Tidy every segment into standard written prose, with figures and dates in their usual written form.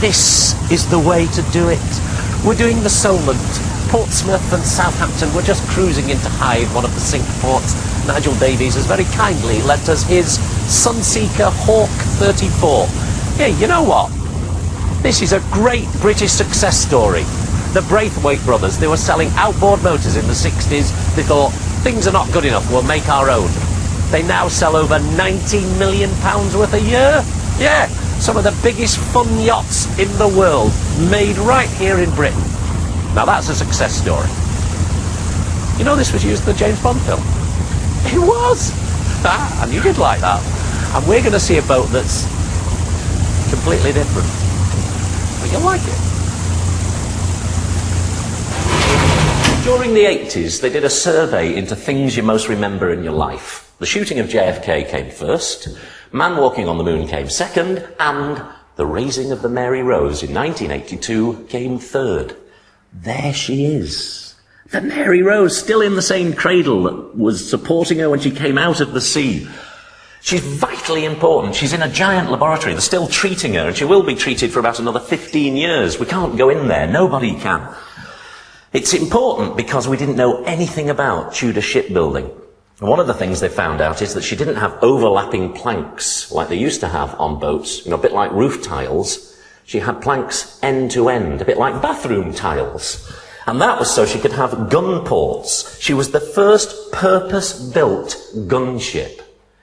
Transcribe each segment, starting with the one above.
This is the way to do it. We're doing the Solent. Portsmouth and Southampton. We're just cruising into Hyde, one of the sink ports. Nigel Davies has very kindly lent us his Sunseeker Hawk 34. Hey, you know what? This is a great British success story. The Braithwaite brothers, they were selling outboard motors in the 60s. They thought, things are not good enough, we'll make our own. They now sell over £19 million worth a year. Yeah, some of the biggest fun yachts in the world, made right here in Britain. Now that's a success story. You know this was used in the James Bond film? It was! And you did like that. And we're going to see a boat that's completely different. But you'll like it. During the 80s, they did a survey into things you most remember in your life. The shooting of JFK came first, Man Walking on the Moon came second, and the raising of the Mary Rose in 1982 came third. There she is. The Mary Rose, still in the same cradle that was supporting her when she came out of the sea. She's vitally important. She's in a giant laboratory. They're still treating her, and she will be treated for about another 15 years. We can't go in there. Nobody can. It's important because we didn't know anything about Tudor shipbuilding. And one of the things they found out is that she didn't have overlapping planks like they used to have on boats, a bit like roof tiles. She had planks end to end, a bit like bathroom tiles. And that was so she could have gun ports. She was the first purpose-built gunship.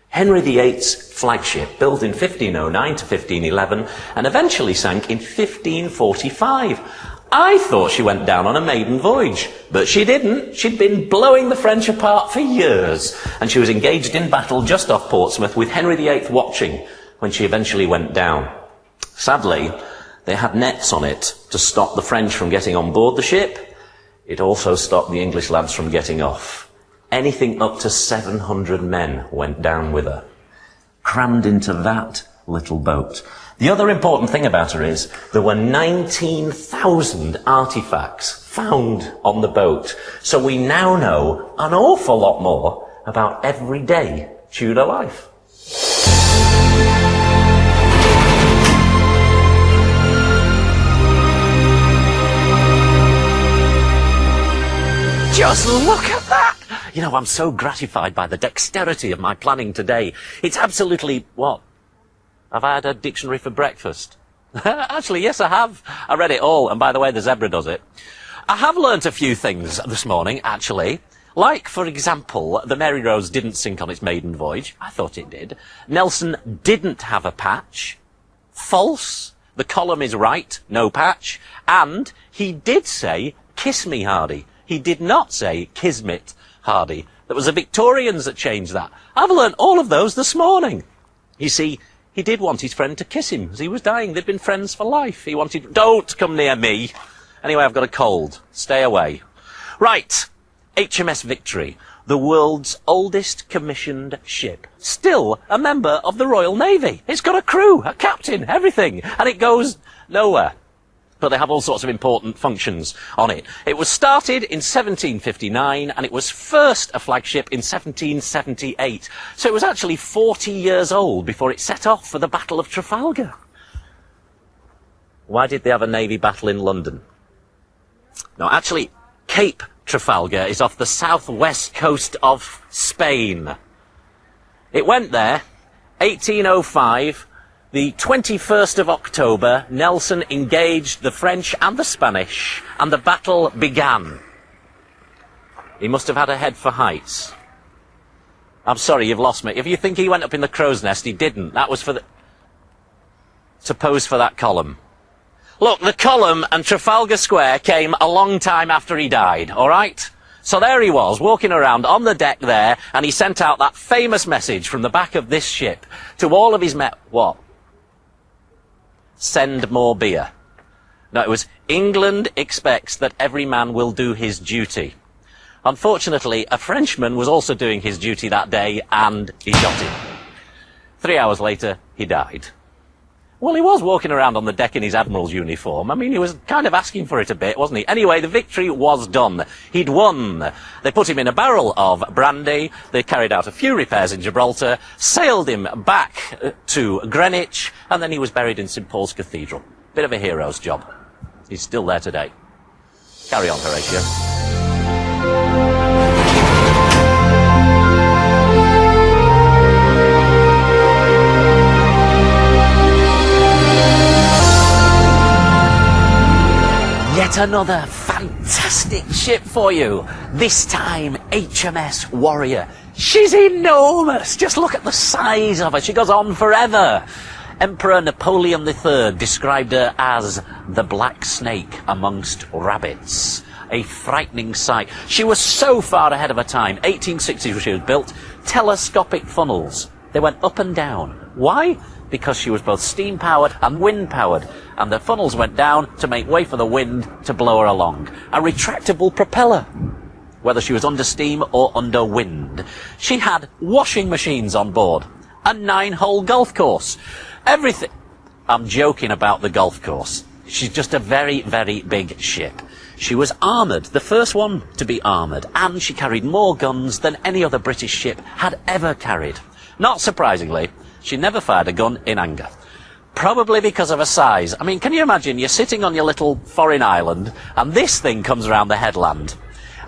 Henry VIII's flagship, built in 1509 to 1511, and eventually sank in 1545. I thought she went down on a maiden voyage, but she didn't. She'd been blowing the French apart for years, and she was engaged in battle just off Portsmouth with Henry VIII watching when she eventually went down. Sadly, they had nets on it to stop the French from getting on board the ship. It also stopped the English lads from getting off. Anything up to 700 men went down with her, crammed into that little boat. The other important thing about her is there were 19,000 artifacts found on the boat. So we now know an awful lot more about everyday Tudor life. Just look at that! You know, I'm so gratified by the dexterity of my planning today. It's absolutely, what? Have I had a dictionary for breakfast? Actually, yes, I have. I read it all, and by the way, the zebra does it. I have learnt a few things this morning, actually. Like, for example, the Mary Rose didn't sink on its maiden voyage. I thought it did. Nelson didn't have a patch. False. The column is right, no patch. And he did say, kiss me, Hardy. He did not say, kismet, Hardy. That was the Victorians that changed that. I've learnt all of those this morning. You see, he did want his friend to kiss him as he was dying. They'd been friends for life. He wanted... Don't come near me. Anyway, I've got a cold. Stay away. Right. HMS Victory. The world's oldest commissioned ship. Still a member of the Royal Navy. It's got a crew, a captain, everything. And it goes nowhere. But they have all sorts of important functions on it. It was started in 1759, and it was first a flagship in 1778. So it was actually 40 years old before it set off for the Battle of Trafalgar. Why did they have a navy battle in London? No, actually, Cape Trafalgar is off the southwest coast of Spain. It went there, 1805... The 21st of October, Nelson engaged the French and the Spanish, and the battle began. He must have had a head for heights. I'm sorry, you've lost me. If you think he went up in the crow's nest, he didn't. That was for the... to pose for that column. Look, the column and Trafalgar Square came a long time after he died, all right? So there he was, walking around on the deck there, and he sent out that famous message from the back of this ship to all of his men. What? Send more beer. No, it was, England expects that every man will do his duty. Unfortunately, a Frenchman was also doing his duty that day, and he shot him. 3 hours later, he died. Well, he was walking around on the deck in his admiral's uniform. I mean, he was kind of asking for it a bit, wasn't he? Anyway, the victory was done. He'd won. They put him in a barrel of brandy. They carried out a few repairs in Gibraltar, sailed him back to Greenwich, and then he was buried in St. Paul's Cathedral. Bit of a hero's job. He's still there today. Carry on, Horatio. Yet another fantastic ship for you. This time, HMS Warrior. She's enormous. Just look at the size of her. She goes on forever. Emperor Napoleon III described her as the black snake amongst rabbits. A frightening sight. She was so far ahead of her time. 1860 she was built. Telescopic funnels. They went up and down. Why? Because she was both steam-powered and wind-powered, and the funnels went down to make way for the wind to blow her along. A retractable propeller, whether she was under steam or under wind. She had washing machines on board, a 9-hole golf course, everything. I'm joking about the golf course. She's just a very, very big ship. She was armoured, the first one to be armoured, and she carried more guns than any other British ship had ever carried. Not surprisingly, she never fired a gun in anger. Probably because of her size. I mean, can you imagine, you're sitting on your little foreign island, and this thing comes around the headland.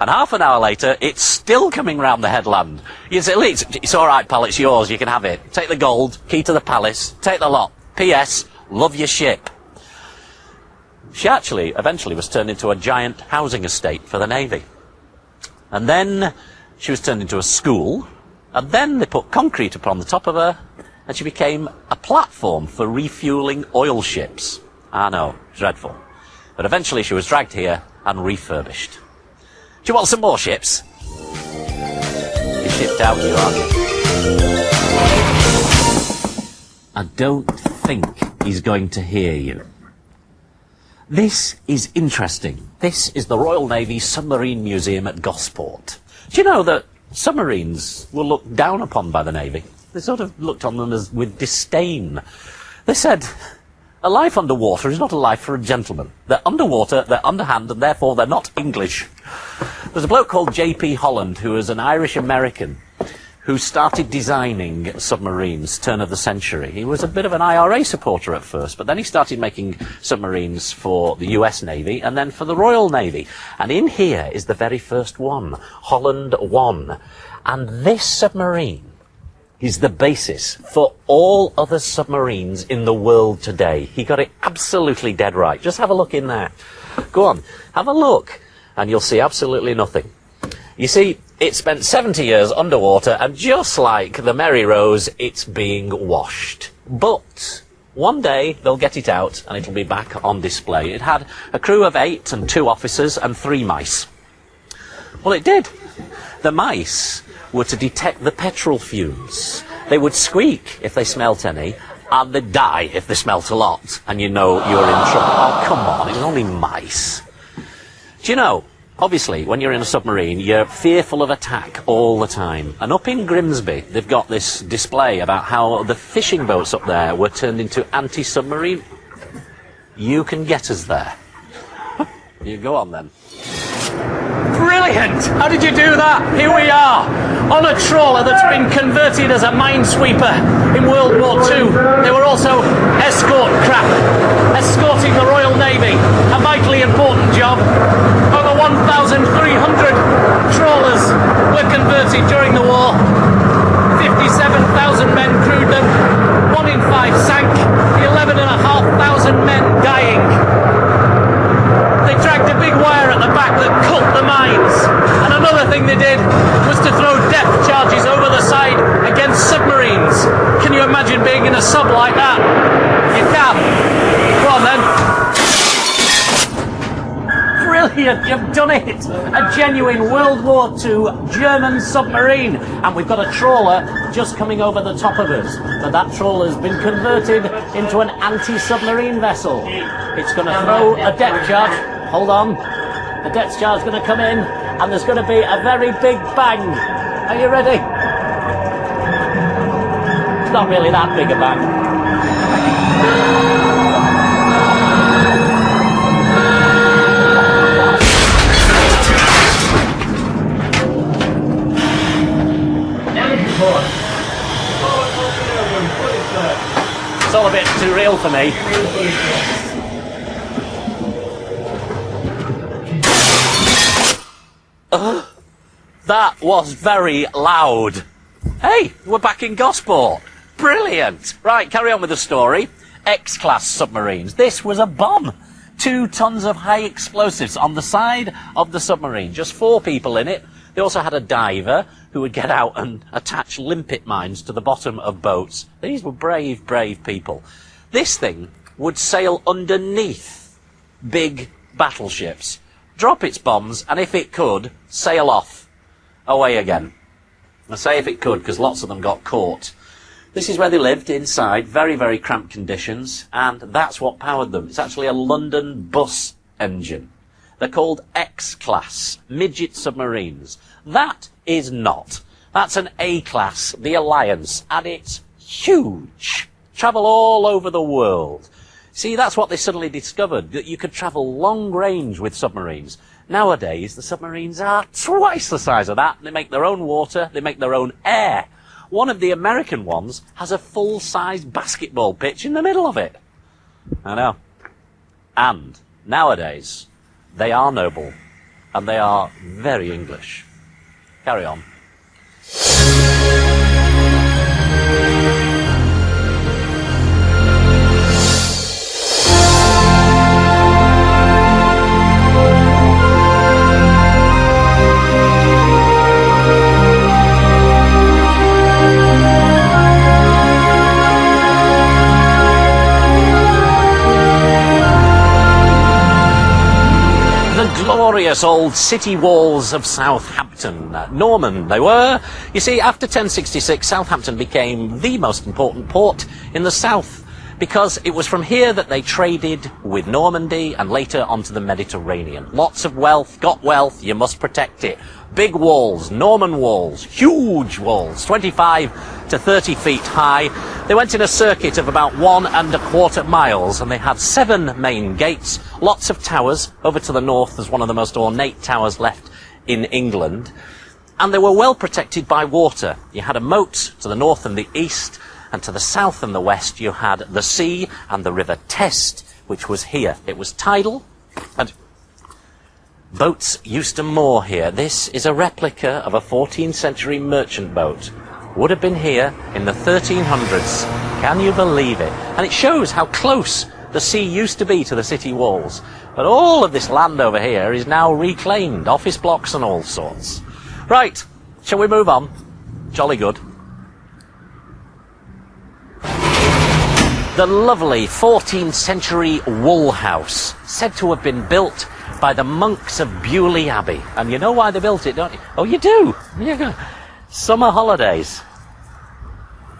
And half an hour later, it's still coming round the headland. You say, it's all right, pal, it's yours, you can have it. Take the gold, key to the palace, take the lot. P.S. Love your ship. She actually eventually was turned into a giant housing estate for the Navy. And then she was turned into a school, and then they put concrete upon the top of her, and she became a platform for refuelling oil ships. I know, dreadful. But eventually she was dragged here and refurbished. Do you want some more ships? You're shipped out, you are. I don't think he's going to hear you. This is interesting. This is the Royal Navy Submarine Museum at Gosport. Do you know that submarines were looked down upon by the Navy? They sort of looked on them as with disdain. They said, a life underwater is not a life for a gentleman. They're underwater, they're underhand, and therefore they're not English. There's a bloke called J.P. Holland, who was an Irish-American, who started designing submarines, turn of the century. He was a bit of an IRA supporter at first, but then he started making submarines for the US Navy and then for the Royal Navy. And in here is the very first one, Holland 1. And this submarine is the basis for all other submarines in the world today. He got it absolutely dead right. Just have a look in there. Go on, have a look, and you'll see absolutely nothing. You see, it spent 70 years underwater, and just like the Mary Rose, it's being washed. But one day they'll get it out, and it'll be back on display. It had a crew of 8 and 2 officers and 3 mice. Well, it did. The mice were to detect the petrol fumes. They would squeak if they smelt any, and they'd die if they smelt a lot, and you know you're in trouble. Oh, come on, it was only mice. Do you know, obviously, when you're in a submarine, you're fearful of attack all the time. And up in Grimsby, they've got this display about how the fishing boats up there were turned into anti-submarine. You can get us there. You go on then. Brilliant! How did you do that? Here we are, on a trawler that's been converted as a minesweeper in World War II. They were also escort craft, escorting the Royal Navy, a vitally important job. Over 1,300 trawlers were converted during the war. 57,000 men crewed them. 1 in 5 sank. 11,500 men dying. They dragged a big wire at the back that cut the mines. And another thing they did was to throw depth charges over the side against submarines. Can you imagine being in a sub like that? You can. Go on then. Brilliant, you've done it! A genuine World War II German submarine. And we've got a trawler just coming over the top of us. But that trawler's been converted into an anti-submarine vessel. It's going to throw a depth charge. Hold on. The depth charge is going to come in, and there's going to be a very big bang. Are you ready? It's not really that big a bang. It's all a bit too real for me. That was very loud. Hey, we're back in Gosport. Brilliant. Right, carry on with the story. X-class submarines. This was a bomb. 2 tons of high explosives on the side of the submarine. Just 4 people in it. They also had a diver who would get out and attach limpet mines to the bottom of boats. These were brave, brave people. This thing would sail underneath big battleships, drop its bombs, and if it could, sail off, away again. I say if it could, because lots of them got caught. This is where they lived, inside, very, very cramped conditions, and that's what powered them. It's actually a London bus engine. They're called X-class, midget submarines. That is not. That's an A-class, the Alliance, and it's huge. Travel all over the world. See, that's what they suddenly discovered, that you could travel long range with submarines. Nowadays, the submarines are twice the size of that. They make their own water, they make their own air. One of the American ones has a full-size basketball pitch in the middle of it. I know. And nowadays, they are noble, and they are very English. Carry on. Glorious old city walls of Southampton. Norman they were. You see, after 1066, Southampton became the most important port in the south, because it was from here that they traded with Normandy and later onto the Mediterranean. Lots of wealth, got wealth, you must protect it. Big walls, Norman walls, huge walls, 25 to 30 feet high. They went in a circuit of about 1¼ miles, and they had 7 main gates, lots of towers. Over to the north, there's one of the most ornate towers left in England. And they were well protected by water. You had a moat to the north and the east, and to the south and the west you had the sea and the River Test, which was here. It was tidal, and boats used to moor here. This is a replica of a 14th century merchant boat. Would have been here in the 1300s. Can you believe it? And it shows how close the sea used to be to the city walls. But all of this land over here is now reclaimed, office blocks and all sorts. Right, shall we move on? Jolly good. The lovely 14th century Wool House, said to have been built by the monks of Beaulieu Abbey. And you know why they built it, don't you? Oh, you do? Yeah. Summer holidays.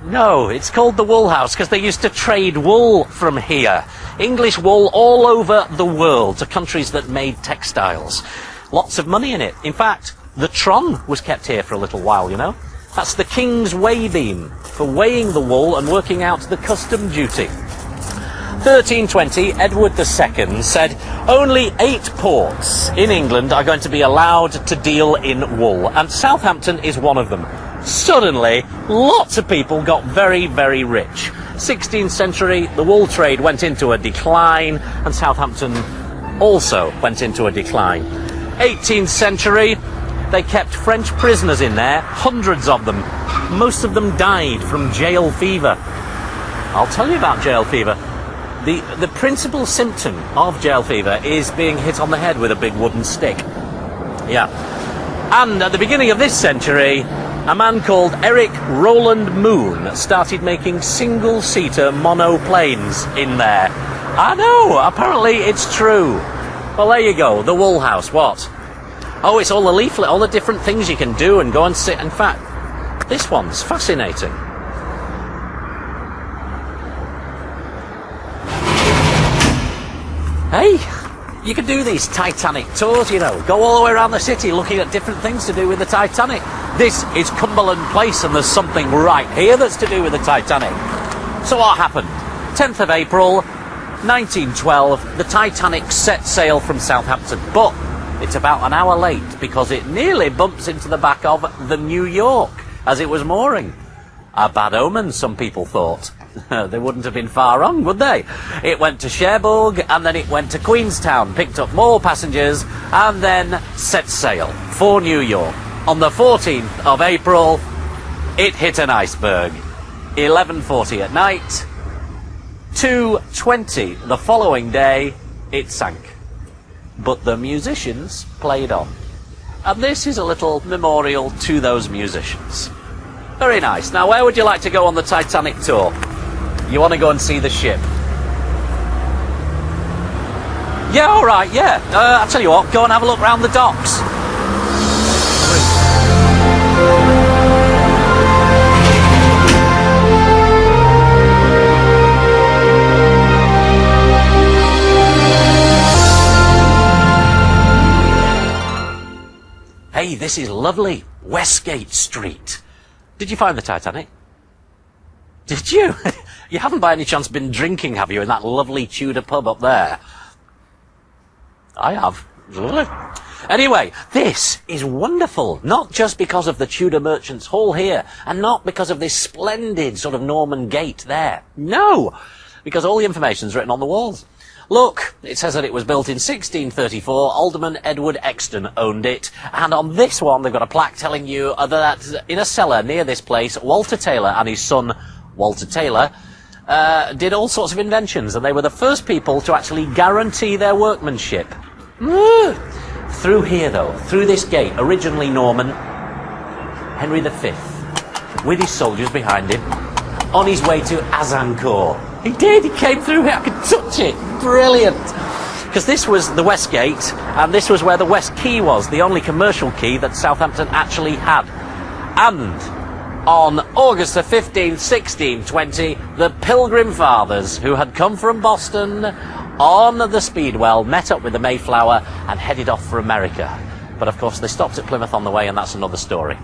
No, it's called the Wool House because they used to trade wool from here. English wool all over the world to countries that made textiles. Lots of money in it. In fact, the Tron was kept here for a little while, you know. That's the King's Weigh Beam for weighing the wool and working out the custom duty. 1320, Edward II said only 8 ports in England are going to be allowed to deal in wool, and Southampton is one of them. Suddenly, lots of people got very, very rich. 16th century, the wool trade went into a decline, and Southampton also went into a decline. 18th century, they kept French prisoners in there, hundreds of them. Most of them died from jail fever. I'll tell you about jail fever. The principal symptom of jail fever is being hit on the head with a big wooden stick. Yeah. And at the beginning of this century, a man called Eric Roland Moon started making single-seater monoplanes in there. I know, apparently it's true. Well, there you go, the Wool House, what? Oh, it's all the leaflet, all the different things you can do and go and sit. In fact, this one's fascinating. Hey, you can do these Titanic tours, you know, go all the way around the city looking at different things to do with the Titanic. This is Cumberland Place, and there's something right here that's to do with the Titanic. So what happened? 10th of April, 1912, the Titanic set sail from Southampton, but it's about an hour late because it nearly bumps into the back of the New York as it was mooring. A bad omen, some people thought. They wouldn't have been far wrong, would they? It went to Cherbourg, and then it went to Queenstown, picked up more passengers, and then set sail for New York. On the 14th of April, it hit an iceberg. 11:40 at night. 2:20 the following day, it sank. But the musicians played on. And this is a little memorial to those musicians. Very nice. Now, where would you like to go on the Titanic tour? You want to go and see the ship? Yeah, all right, yeah. I'll tell you what, go and have a look round the docks. Hey, this is lovely. Westgate Street. Did you find the Titanic? Did you? You haven't by any chance been drinking, have you, in that lovely Tudor pub up there? I have. Anyway, this is wonderful. Not just because of the Tudor Merchants Hall here, and not because of this splendid sort of Norman gate there. No! Because all the information's written on the walls. Look, it says that it was built in 1634. Alderman Edward Exton owned it. And on this one, they've got a plaque telling you that in a cellar near this place, Walter Taylor and his son, Walter Taylor, did all sorts of inventions. And they were the first people to actually guarantee their workmanship. Through here, though, through this gate, originally Norman, Henry V, with his soldiers behind him, on his way to Azincourt. He did, he came through here, I could touch it. Brilliant. Because this was the West Gate, and this was where the West Quay was, the only commercial quay that Southampton actually had. And on August the 15th, 1620, the Pilgrim Fathers, who had come from Boston on the Speedwell, met up with the Mayflower and headed off for America. But of course they stopped at Plymouth on the way, and that's another story.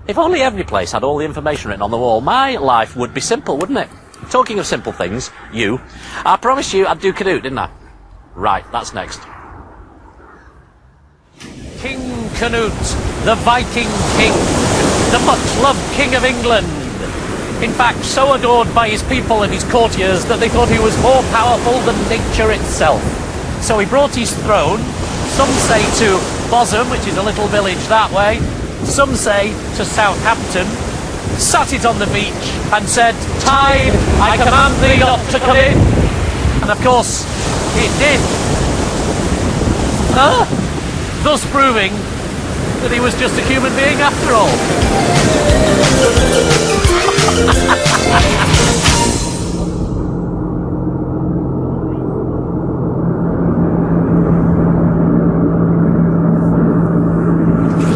If only every place had all the information written on the wall, my life would be simple, wouldn't it? Talking of simple things, I promised you I'd do Canute, didn't I? Right, that's next. King Canute, the Viking king, the much-loved King of England. In fact, so adored by his people and his courtiers that they thought he was more powerful than nature itself. So he brought his throne, some say to Bosham, which is a little village that way, some say to Southampton, sat it on the beach and said, "Tide, I command thee not to come in." And of course, it did. Thus proving that he was just a human being after all.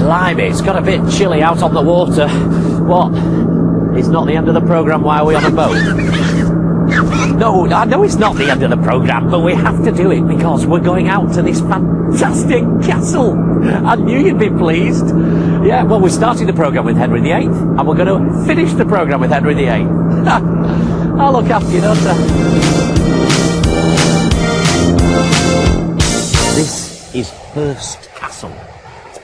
Blimey, it's got a bit chilly out on the water. What? It's not the end of the programme. Why are we on a boat? No, I know it's not the end of the programme, but we have to do it because we're going out to this fantastic castle. I knew you'd be pleased. Yeah, well, we're starting the programme with Henry VIII, and we're going to finish the programme with Henry VIII. I'll look after you, don't I? This is Hurst Castle.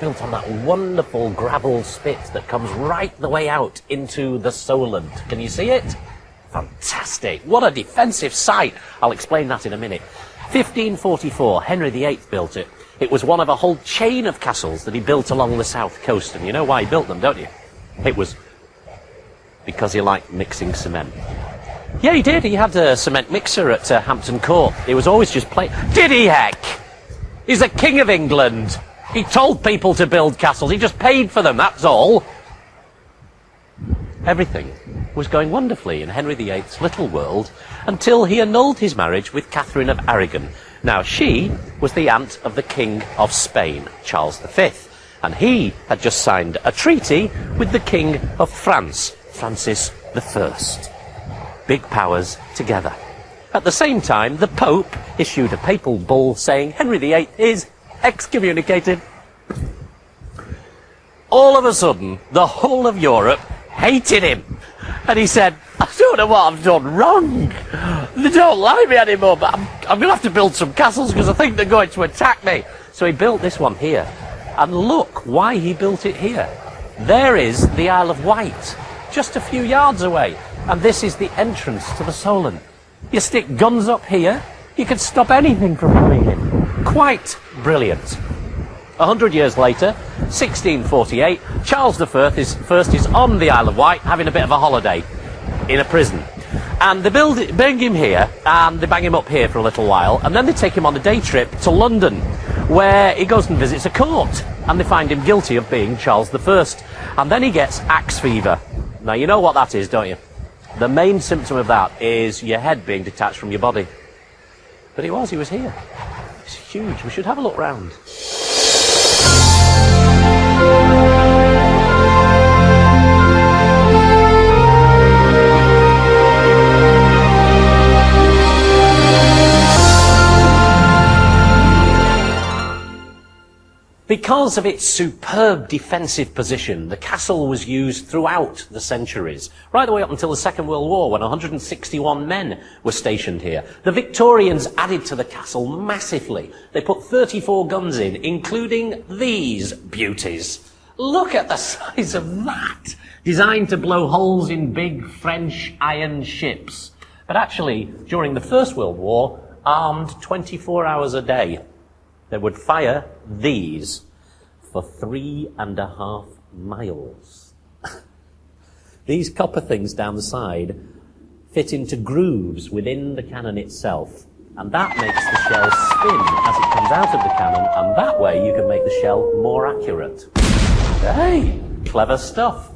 Built on that wonderful gravel spit that comes right the way out into the Solent. Can you see it? Fantastic. What a defensive site. I'll explain that in a minute. 1544, Henry VIII built it. It was one of a whole chain of castles that he built along the south coast. And you know why he built them, don't you? It was because he liked mixing cement. Yeah, he did. He had a cement mixer at Hampton Court. He was always just playing. Did he, heck? He's the King of England. He told people to build castles. He just paid for them, that's all. Everything was going wonderfully in Henry VIII's little world until he annulled his marriage with Catherine of Aragon. Now, she was the aunt of the King of Spain, Charles V, and he had just signed a treaty with the King of France, Francis I. Big powers together. At the same time, the Pope issued a papal bull saying Henry VIII is excommunicated. All of a sudden, the whole of Europe hated him. And he said, "I don't know what I've done wrong. They don't like me anymore, but I'm going to have to build some castles because I think they're going to attack me." So he built this one here. And look why he built it here. There is the Isle of Wight. just a few yards away. And this is the entrance to the Solent. You stick guns up here, you could stop anything from coming in. Quite brilliant. 100 years later, 1648, Charles I is on the Isle of Wight having a bit of a holiday in a prison. And they bring him here, and they bang him up here for a little while, and then they take him on a day trip to London, where he goes and visits a court, and they find him guilty of being Charles I. And then he gets axe fever. Now, you know what that is, don't you? The main symptom of that is your head being detached from your body. But he was here. It's huge. We should have a look round. Because of its superb defensive position, the castle was used throughout the centuries, right the way up until the Second World War, when 161 men were stationed here. The Victorians added to the castle massively. They put 34 guns in, including these beauties. Look at the size of that! Designed to blow holes in big French iron ships. But actually, during the First World War, armed 24 hours a day. They would fire these for 3.5 miles. These copper things down the side fit into grooves within the cannon itself, and that makes the shell spin as it comes out of the cannon, and that way you can make the shell more accurate. Hey, clever stuff.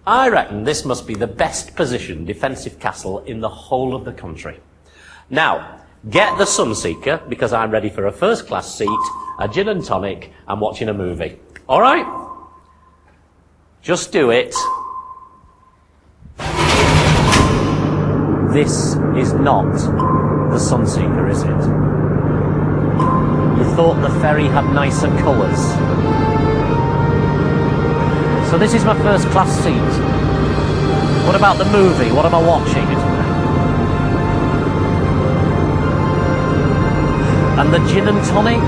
I reckon this must be the best positioned defensive castle in the whole of the country. Now, get the Sunseeker, because I'm ready for a first-class seat, a gin and tonic, and watching a movie. All right? Just do it. This is not the Sunseeker, is it? You thought the ferry had nicer colours. So this is my first-class seat. What about the movie? What am I watching? And the gin and tonic?